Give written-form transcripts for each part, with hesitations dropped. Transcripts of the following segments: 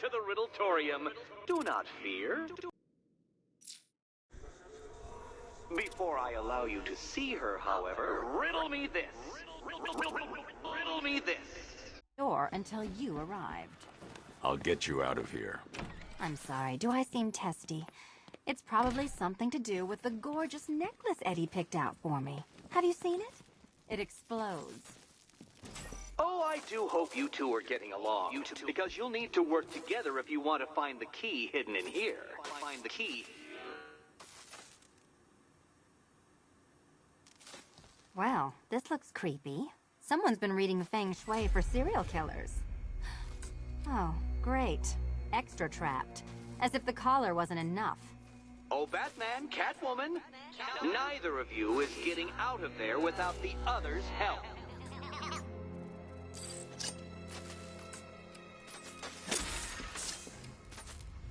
to the Riddletorium. Do not fear. Before I allow you to see her, however, riddle me this. Riddle me this. Door until you arrived. I'll get you out of here. I'm sorry, do I seem testy? It's probably something to do with the gorgeous necklace Eddie picked out for me. Have you seen it? It explodes. Oh, I do hope you two are getting along. Because you'll need to work together if you want to find the key hidden in here. Find the key. Well, this looks creepy. Someone's been reading Feng Shui for serial killers. Oh, great. Extra trapped. As if the collar wasn't enough. Oh, Batman, Catwoman, neither of you is getting out of there without the other's help.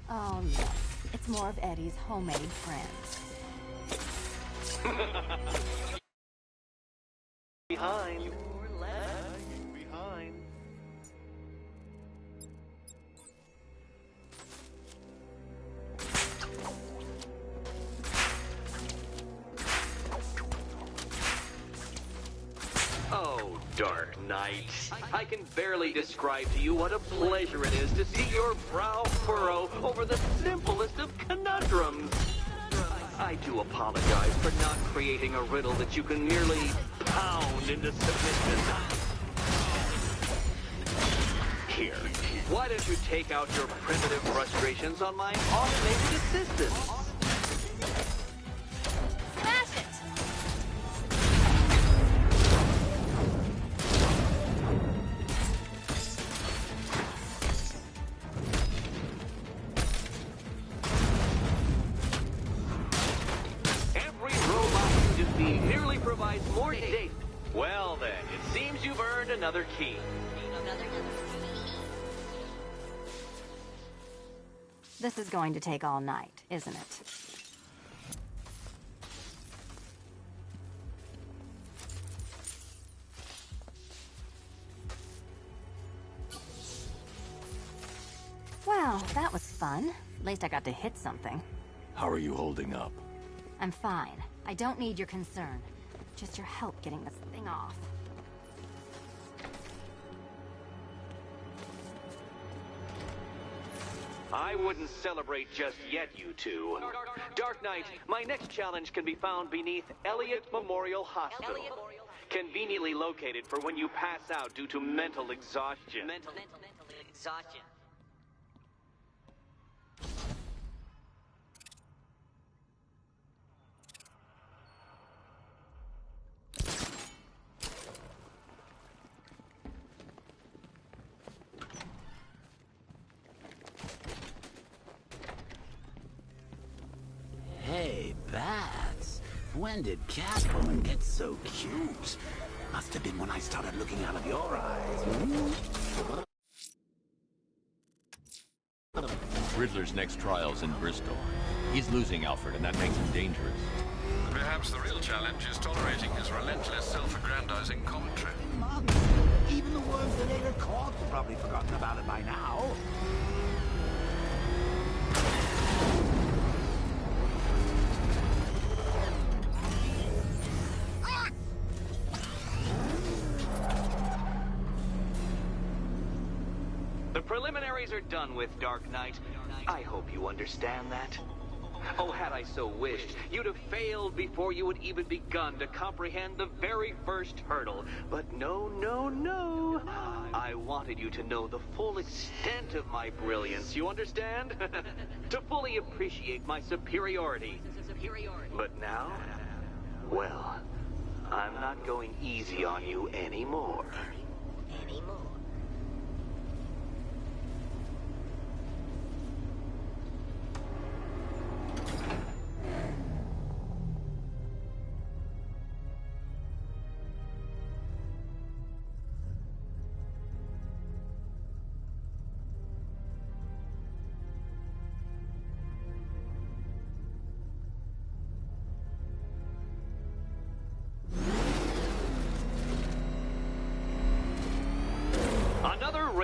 Oh, yes. It's more of Eddie's homemade friends. Behind. Behind. Oh, Dark Knight. I can barely describe to you what a pleasure it is to see your brow furrow over the simplest of conundrums. I do apologize for not creating a riddle that you can merely pound into submission. Here, why don't you take out your primitive frustrations on my automated assistant? Smash it! Provides more data. Well then, it seems you've earned another key. This is going to take all night, isn't it? Well, that was fun. At least I got to hit something. How are you holding up? I'm fine. I don't need your concern. Just your help getting this thing off. I wouldn't celebrate just yet, you two. Dark Knight, my next challenge can be found beneath Elliott Memorial Hospital. Conveniently located for when you pass out due to mental exhaustion. Mental exhaustion. Hey, Bats. When did Catwoman get so cute? Must have been when I started looking out of your eyes. Riddler's next trial's in Bristol. He's losing Alfred, and that makes him dangerous. Perhaps the real challenge is tolerating his relentless self-aggrandizing commentary. Even the ones that later caught have probably forgotten about it by now. The preliminaries are done with, Dark Knight. I hope you understand that. Oh, had I so wished, you'd have failed before you had even begun to comprehend the very first hurdle. But no, no, no. I wanted you to know the full extent of my brilliance, you understand? To fully appreciate my superiority. But now, well, I'm not going easy on you anymore.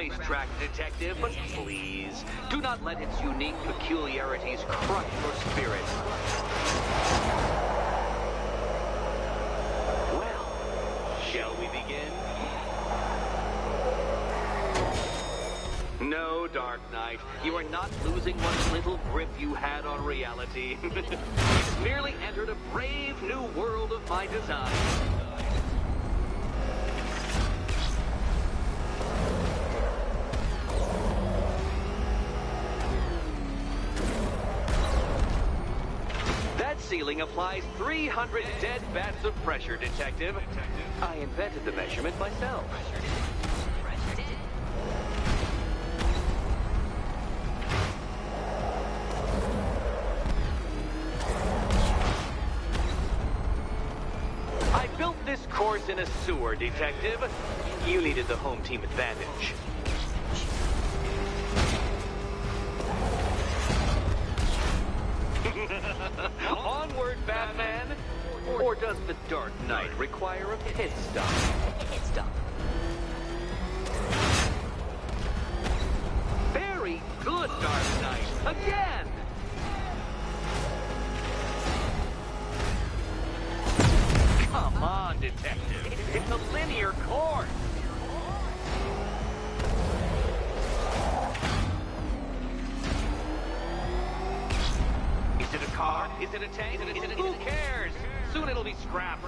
racetrack, Detective, but please, do not let its unique peculiarities crush your spirit. Well, shall we begin? No, Dark Knight, you are not losing what little grip you had on reality. You've merely entered a brave new world of my design. That ceiling applies 300 dead bats of pressure, Detective. I invented the measurement myself. I built this course in a sewer, Detective. You needed the home team advantage. Onward, Batman! Or does the Dark Knight require a pit stop? Very good, Dark Knight! Again! Come on, Detective. It's a linear course. Is it a car? Is it a tank? Who cares? Soon it'll be scrap.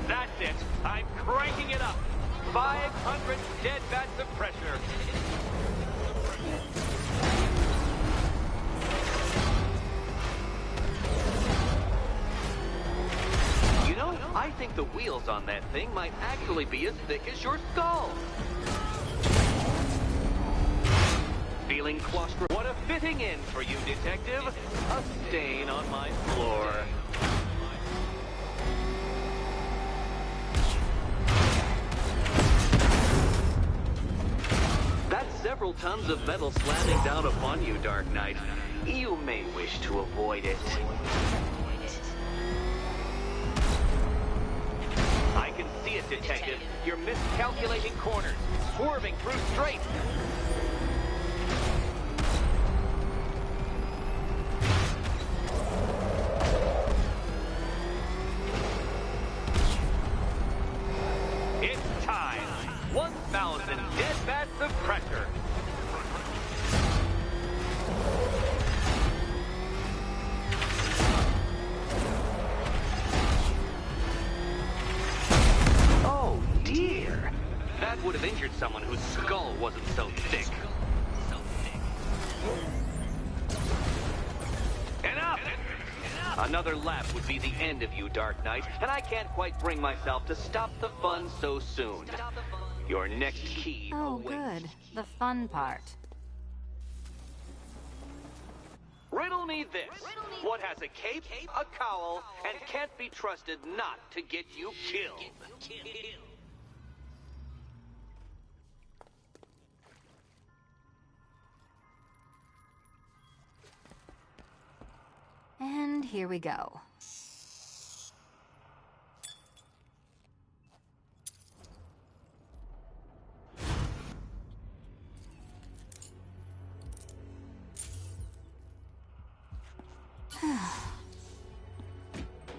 That's it. I'm cranking it up. 500 dead bats of pressure. You know, I think the wheels on that thing might actually be as thick as your skull. Feeling claustrophobic? What a fitting in for you, Detective. A stain on my floor. That's several tons of metal slamming down upon you, Dark Knight. You may wish to avoid it. I can see it, Detective. You're miscalculating corners, swerving through straights. It's time. 1,000 dead bats of pressure. Oh, dear. That would have injured someone whose skull wasn't so thick. Enough! Another lap would be the end of you, Dark Knight, and I can't quite bring myself to stop the fun so soon. Your next key Oh, awaits. good. The fun part. Riddle me this. What has a cape, a cowl, and can't be trusted not to get you killed? And here we go.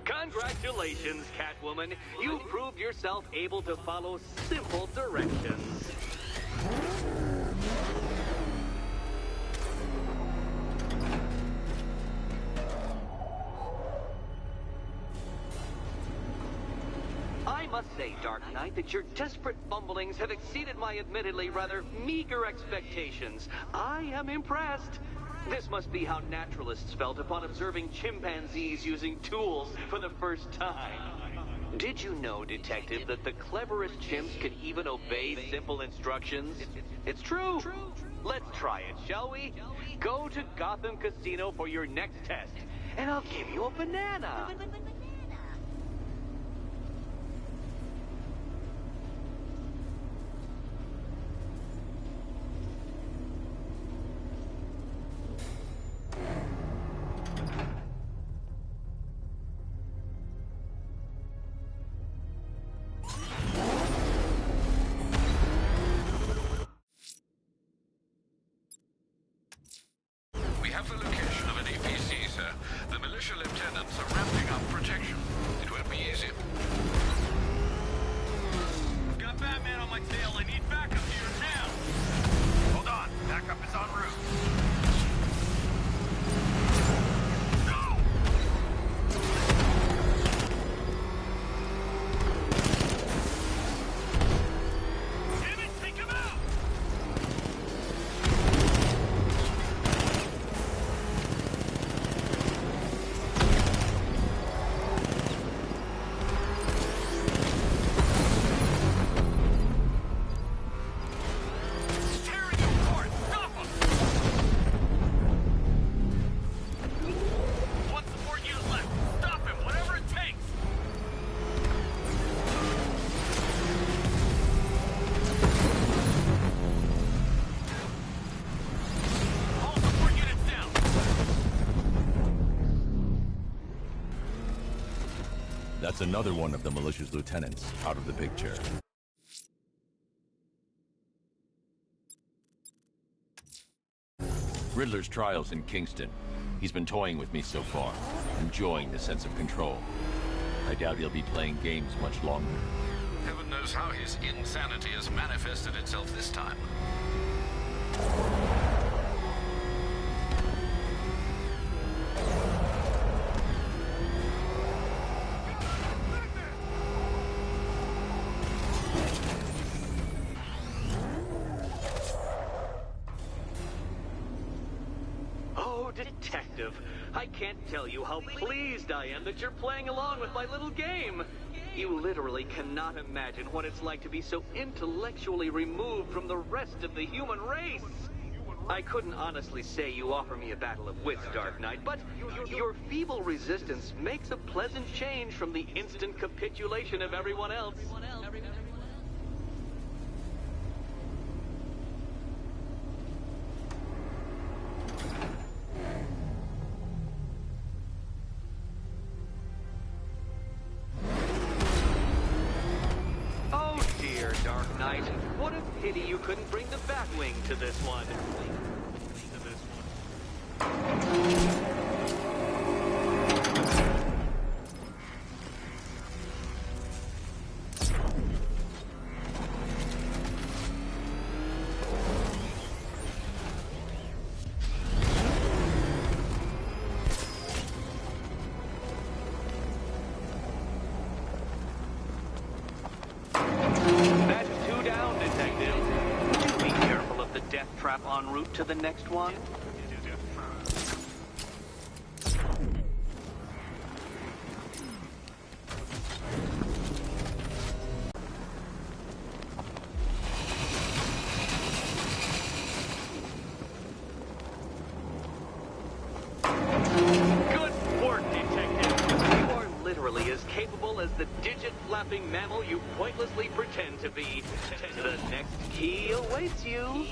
Congratulations, Catwoman. You proved yourself able to follow simple directions. I must say, Dark Knight, that your desperate fumblings have exceeded my admittedly rather meager expectations. I am impressed. This must be how naturalists felt upon observing chimpanzees using tools for the first time. Did you know, Detective, that the cleverest chimps can even obey simple instructions? It's true. Let's try it, shall we? Go to Gotham Casino for your next test, and I'll give you a banana. have the location of an APC, sir. The militia lieutenants are ramping up protection. It won't be easy. Got Batman on my tail. I need backup here now. Hold on. Backup is en route. That's another one of the militia's lieutenants out of the picture. Riddler's trial's in Kingston. He's been toying with me so far, enjoying the sense of control. I doubt he'll be playing games much longer. Heaven knows how his insanity has manifested itself this time. Detective, I can't tell you how pleased I am that you're playing along with my little game. You literally cannot imagine what it's like to be so intellectually removed from the rest of the human race. I couldn't honestly say you offer me a battle of wits, Dark Knight, but your feeble resistance makes a pleasant change from the instant capitulation of everyone else. Dark Knight, what a pity you couldn't bring the Batwing to this one. Trap en route to the next one? Good work, Detective. You are literally as capable as the digit-flapping mammal you pointlessly pretend to be. The next key awaits you.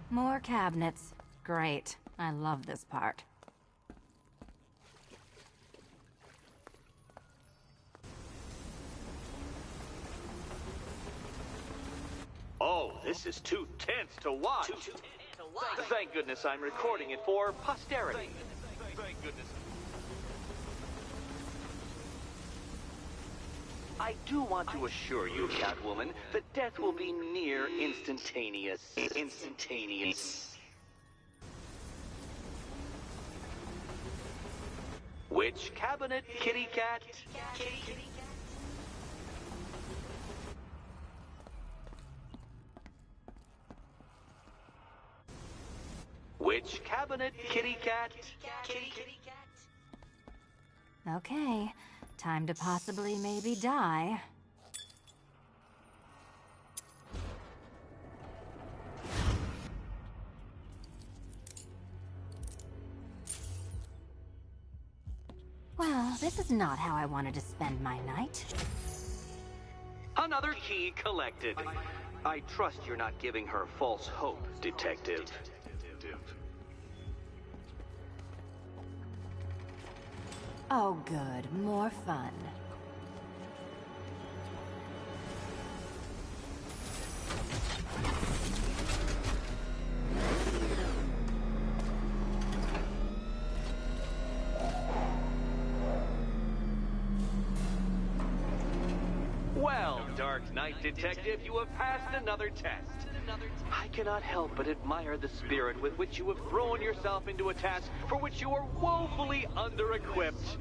More cabinets. Great. I love this part. Oh, this is too tense to watch. Thank goodness I'm recording it for posterity. Thank goodness. I do want to assure you, Catwoman, that death will be near instantaneous. Which cabinet, kitty cat? Which cabinet, kitty cat? Okay. Time to possibly maybe die. Well, this is not how I wanted to spend my night. Another key collected. I trust you're not giving her false hope, Detective. Oh, good. More fun. Dark Knight, Detective. You have passed another test. I cannot help but admire the spirit with which you have thrown yourself into a task for which you are woefully under-equipped.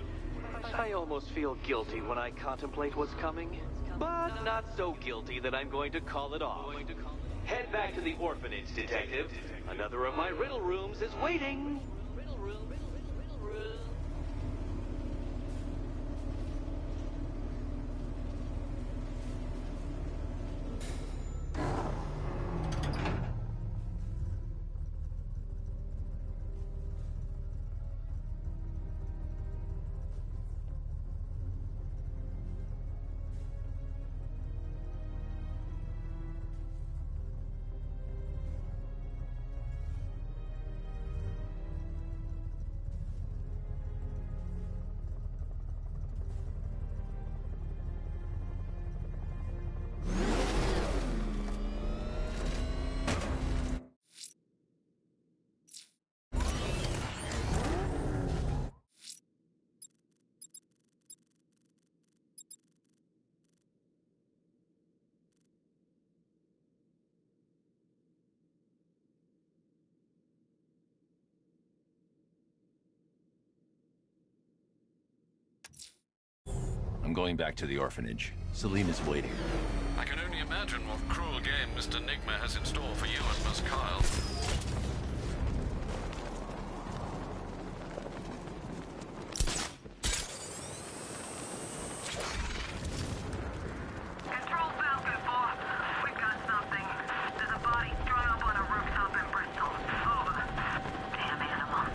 I almost feel guilty when I contemplate what's coming, but not so guilty that I'm going to call it off. Head back to the orphanage, Detective. Another of my riddle rooms is waiting. I'm going back to the orphanage. Selim is waiting. I can only imagine what cruel game Mr. Nigma has in store for you and Miss Kyle. Control Falcon 4. We've got something. There's a body strung up on a rooftop in Bristol. Over. Damn animal.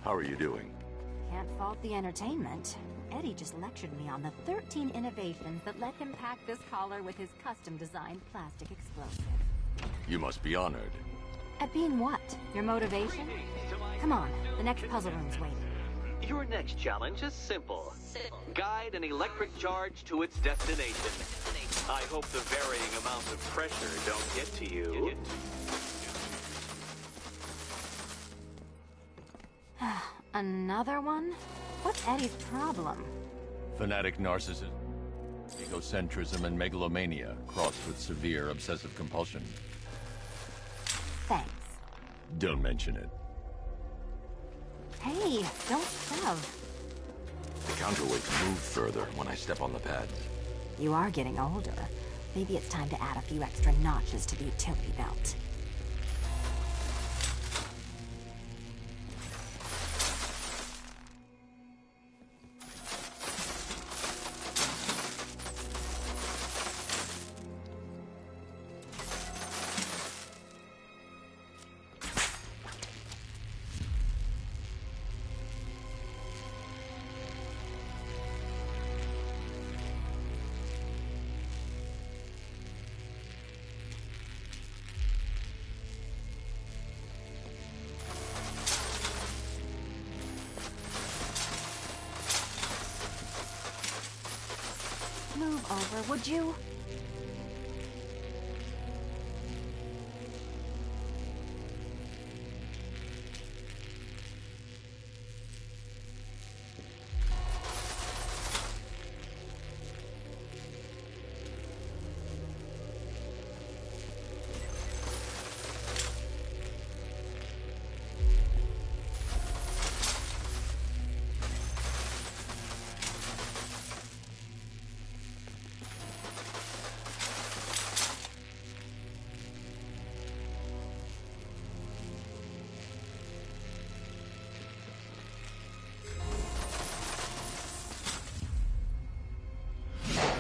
How are you doing? Can't fault the entertainment. Eddie just lectured me on the 13 innovations that let him pack this collar with his custom-designed plastic explosive. You must be honored. At being what? Your motivation? Come on, the next puzzle room's waiting. Your next challenge is simple. Guide an electric charge to its destination. I hope the varying amounts of pressure don't get to you. Another one? What's Eddie's problem? Fanatic narcissism, egocentrism, and megalomania crossed with severe obsessive compulsion. Thanks. Don't mention it. Hey, don't shove. The counterweights move further when I step on the pad. You are getting older. Maybe it's time to add a few extra notches to the utility belt. Move over, would you?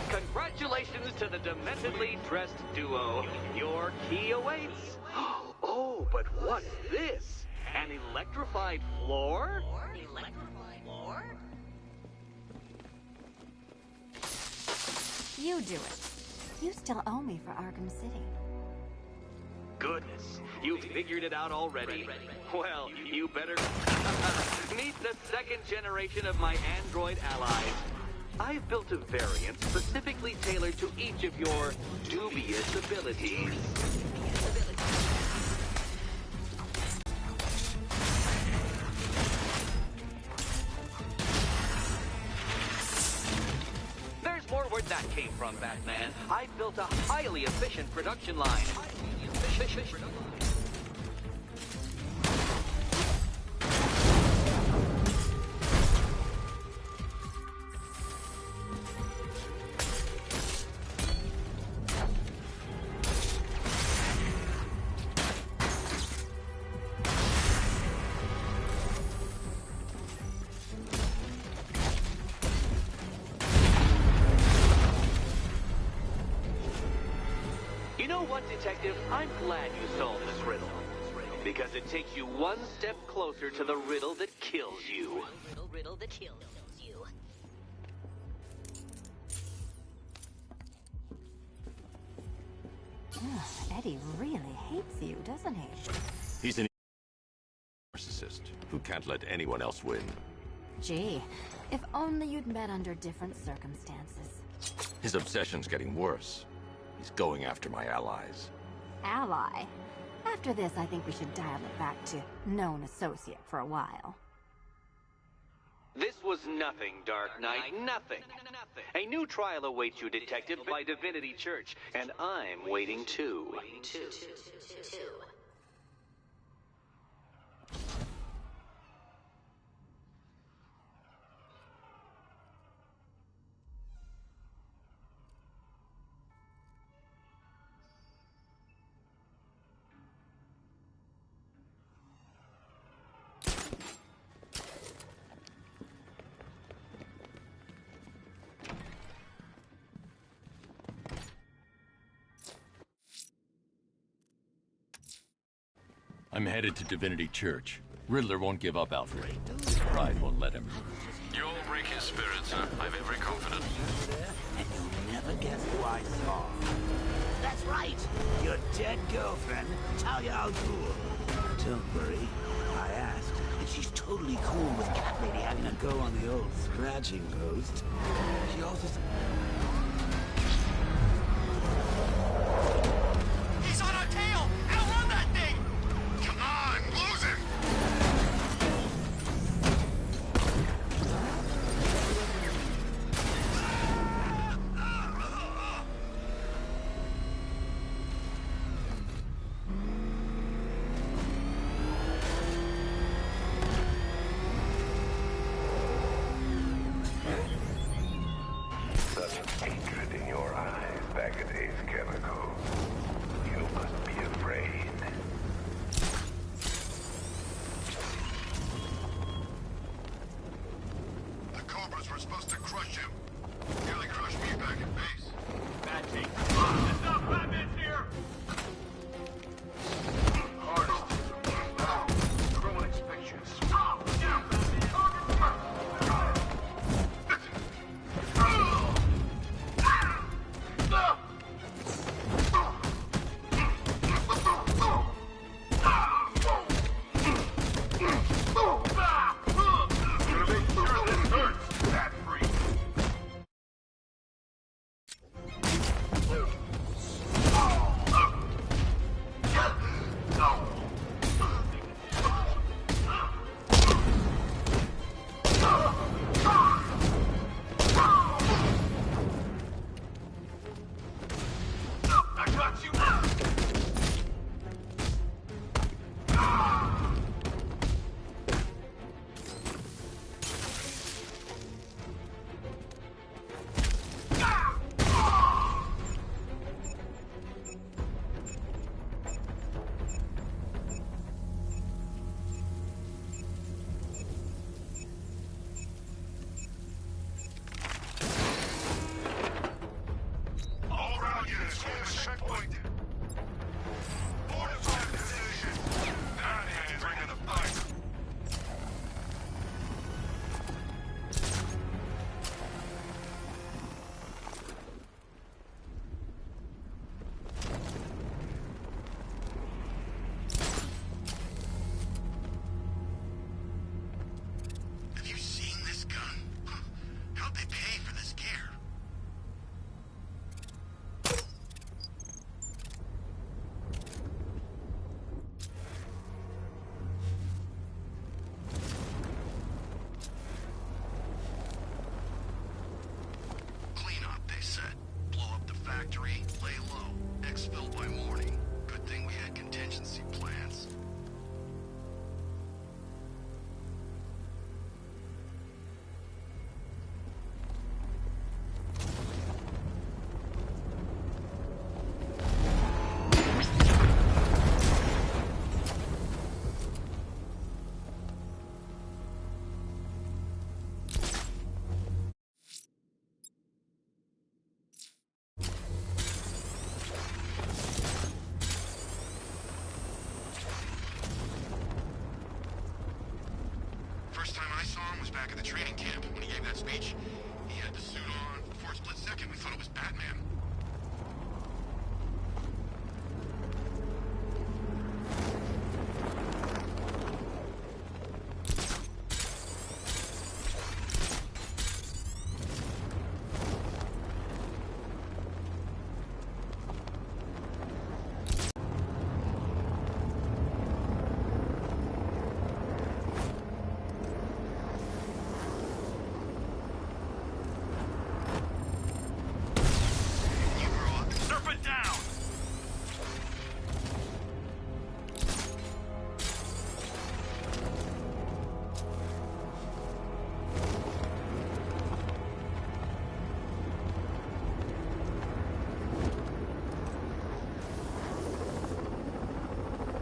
Congratulations to the dementedly dressed duo. Your key awaits. Oh, but what's this? An electrified floor? You do it. You still owe me for Arkham City. Goodness, you figured it out already. Well, you better meet the second generation of my android allies. I've built a variant specifically tailored to each of your dubious abilities. There's more where that came from, Batman. I've built a highly efficient production line. You know what, Detective? I'm glad you solved this riddle. Because it takes you one step closer to the riddle that kills you. Riddle that kills you. Eddie really hates you, doesn't he? He's an narcissist who can't let anyone else win. Gee, if only you'd met under different circumstances. His obsession's getting worse. He's going after my allies. Ally? After this, I think we should dial it back to known associate for a while. This was nothing, Dark Knight, nothing. A new trial awaits you, Detective, by Divinity Church, and I'm waiting too. I'm headed to Divinity Church. Riddler won't give up, Alfred. His pride won't let him. You'll break his spirit, sir. I've every confidence. And you'll never guess who I saw. That's right, your dead girlfriend, Talia al Ghul. Don't worry, I asked, and she's totally cool with Cat Lady having a go on the old scratching post. She also He's on our tail! Outrun that thing! Come on, lose him! Such hatred in your eyes, Bagada's chemical. You must be afraid. The Cobras were supposed to crush him. Nearly crushed me back at base. Bad take. Stop, Batman's here! Hardest. Now, criminal inspections. Stop! Down, Batman! Khan was back at the training camp when he gave that speech. He had the suit on. For a split second, we thought it was Batman.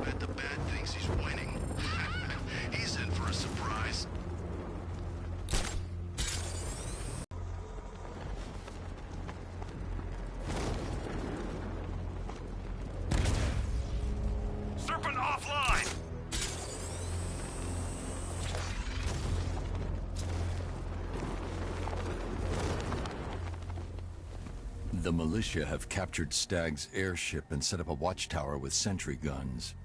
Bet the Bat thinks he's winning. He's in for a surprise. Serpent offline! The militia have captured Stagg's airship and set up a watchtower with sentry guns.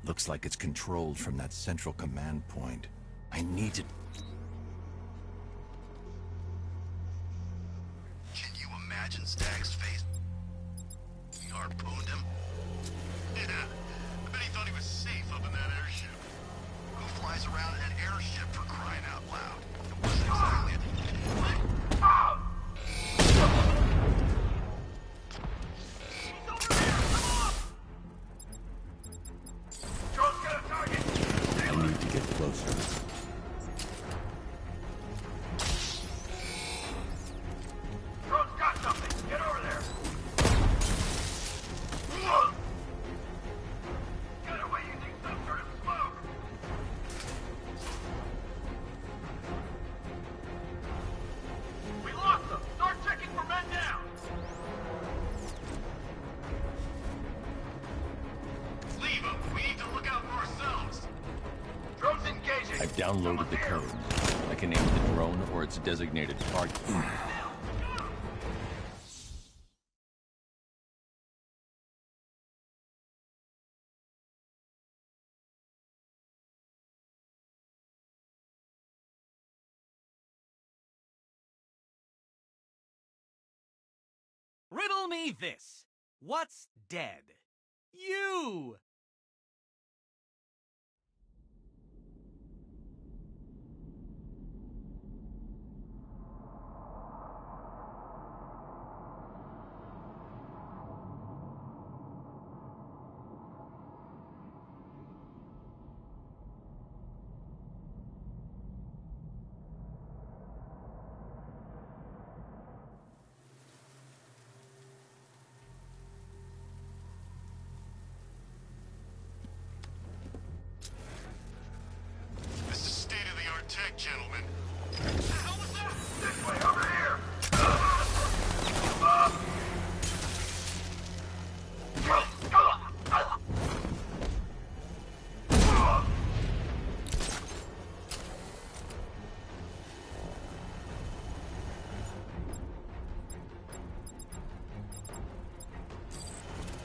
Looks like it's controlled from that central command point. I need to... Can you imagine Stagg's face? He harpooned him? Yeah, I bet he thought he was safe up in that airship. Who flies around in an airship for crying out loud? It wasn't exactly a... I need to get closer. Drone's got something! Get over there! Get away using some sort of smoke! We lost them! Start checking for men down! Leave them! We need to look out for ourselves! Drone's engaging! I've downloaded the code. I can aim the drone or its designated target. Riddle me this. What's dead? You! This is state-of-the-art tech, gentlemen. What the hell was that? This way, over here!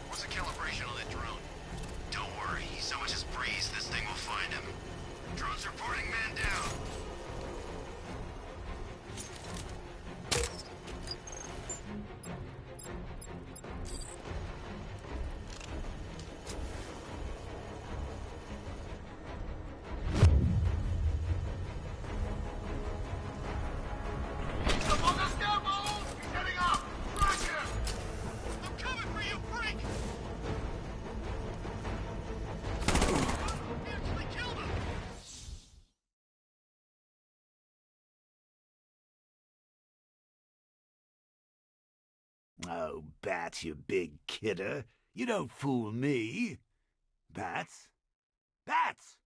What's the calibration on that drone? Don't worry, so much as breeze, this thing will find him. Drone's reporting man down. He's up on the scaffold! He's heading up! Track him! I'm coming for you, freak! We actually killed him! Oh, Bat, you big kidder. You don't fool me. Bats? Bats!